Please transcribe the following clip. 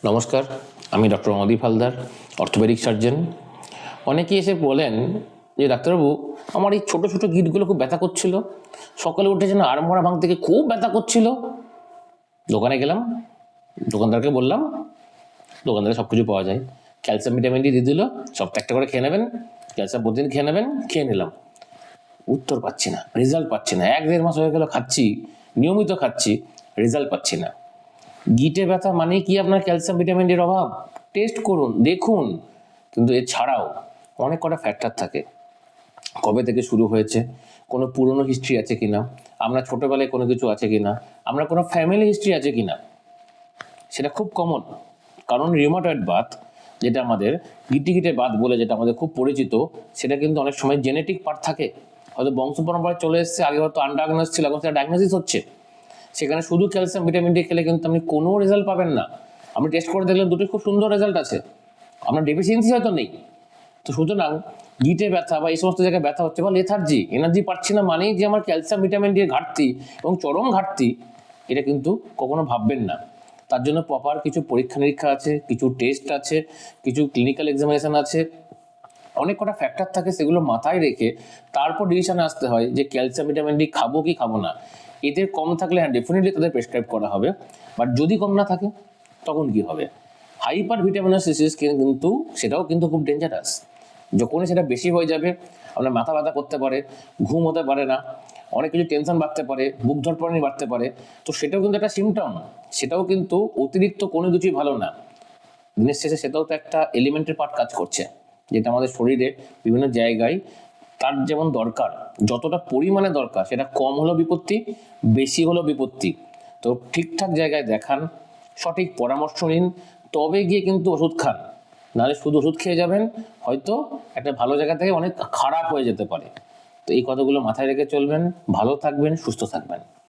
নমস্কার, আমি doctor অমদীপ Haldar, orthopaedic surgeon. অনেকেই এসে বলেন যে ডাক্তারবাবু, আমার এই ছোটো ছোটো গিঁটগুলো খুব ব্যথা করছিল, সকালে উঠে যেন আড়মোড়া ভাঙ থেকে খুব ব্যথা করছিল। দোকানে গেলাম, দোকানদারকে বললাম, দোকানদারে সব কিছু পাওয়া যায়, ক্যালসিয়াম ভিটামিন ডি দিয়ে দিল, সপ্তাহে একটা করে খেয়ে নেবেন, ক্যালসিয়াম প্রতিদিন খেয়ে নেবেন। খেয়ে নিলাম, উত্তর পাচ্ছি না, রেজাল্ট পাচ্ছি না। 1-1.5 মাস হয়ে গেল খাচ্ছি, নিয়মিত খাচ্ছি, রেজাল্ট পাচ্ছি না। গিটে ব্যথা মানে কি আপনার ক্যালসিয়াম ভিটামিন ডির অভাব? টেস্ট করুন, দেখুন। কিন্তু এছাড়াও অনেক কটা ফ্যাক্টর থাকে। কবে থেকে শুরু হয়েছে, কোনো পুরনো হিস্ট্রি আছে কিনা, আমরা ছোটবেলায় কোনো কিছু আছে কিনা, আমরা কোনো ফ্যামিলি হিস্ট্রি আছে কিনা, সেটা খুব কমন। কারণ রিউমাটয়েড বাত, যেটা আমাদের গিটে বাত বলে যেটা আমাদের খুব পরিচিত, সেটা কিন্তু অনেক সময় জেনেটিক পার্ট থাকে। হয়তো বংশ পরম্পরায় চলে এসছে, আগে হয়তো আনডায়াগনোস ছিল, এখন সেটা ডায়াগনোসিস হচ্ছে। সেখানে শুধু ক্যালসিয়াম ভিটামিন ডি খেলে কিন্তু আপনি কোনো রেজাল্ট পাবেন না। আপনি টেস্ট করে দেখলেন দুটোই খুব সুন্দর রেজাল্ট আছে, আপনার ডেফিসিয়েন্সি হয়তো নেই। তো সুতরাং গিটে ব্যথা বা এই সমস্ত জায়গায় ব্যথা হচ্ছে বা লেথার্জি, এনার্জি পাচ্ছি না মানেই যে আমার ক্যালসিয়াম ভিটামিন ডি এর ঘাটতি এবং চরম ঘাটতি, এটা কিন্তু কখনো ভাববেন না। তার জন্য প্রপার কিছু পরীক্ষা নিরীক্ষা আছে, কিছু টেস্ট আছে, কিছু ক্লিনিক্যাল এক্সামিনেশন আছে, অনেক কটা ফ্যাক্টর থাকে, সেগুলো মাথায় রেখে তারপর ডিসিশনে আসতে হয় যে ক্যালসিয়াম ভিটামিন ডি খাবো কি খাবো না। এদের কম থাকলে হ্যাঁ ডেফিনেটলি তাদের প্রেসক্রাইব করা হবে, বাট যদি কম না থাকে তখন কি হবে? হাইপার ভিটামিনোসিস কিন্তু সেটাও কিন্তু খুব ডেঞ্জারাস। যখনই সেটা বেশি হয়ে যাবে, আপনার মাথা ব্যথা করতে পারে, ঘুম হতে পারে না, অনেক কিছু টেনশন বাড়তে পারে, বুক ধড়ফড়ানি বাড়তে পারে। তো সেটাও কিন্তু একটা সিমটম, সেটাও কিন্তু অতিরিক্ত কোনো কিছুই ভালো না। দিনের শেষে সেটাও তো একটা এলিমেন্টের পার্ট কাজ করছে, যেটা আমাদের শরীরে বিভিন্ন জায়গায় তার যেমন দরকার, যতটা পরিমাণে দরকার, সেটা কম হলো বিপত্তি, বেশি হলো বিপত্তি। তো ঠিকঠাক জায়গায় দেখান, সঠিক পরামর্শ নিন, তবে গিয়ে কিন্তু ওষুধ খান। নাহলে শুধু ওষুধ খেয়ে যাবেন, হয়তো একটা ভালো জায়গা থেকে অনেক খারাপ হয়ে যেতে পারে। তো এই কথাগুলো মাথায় রেখে চলবেন, ভালো থাকবেন, সুস্থ থাকবেন।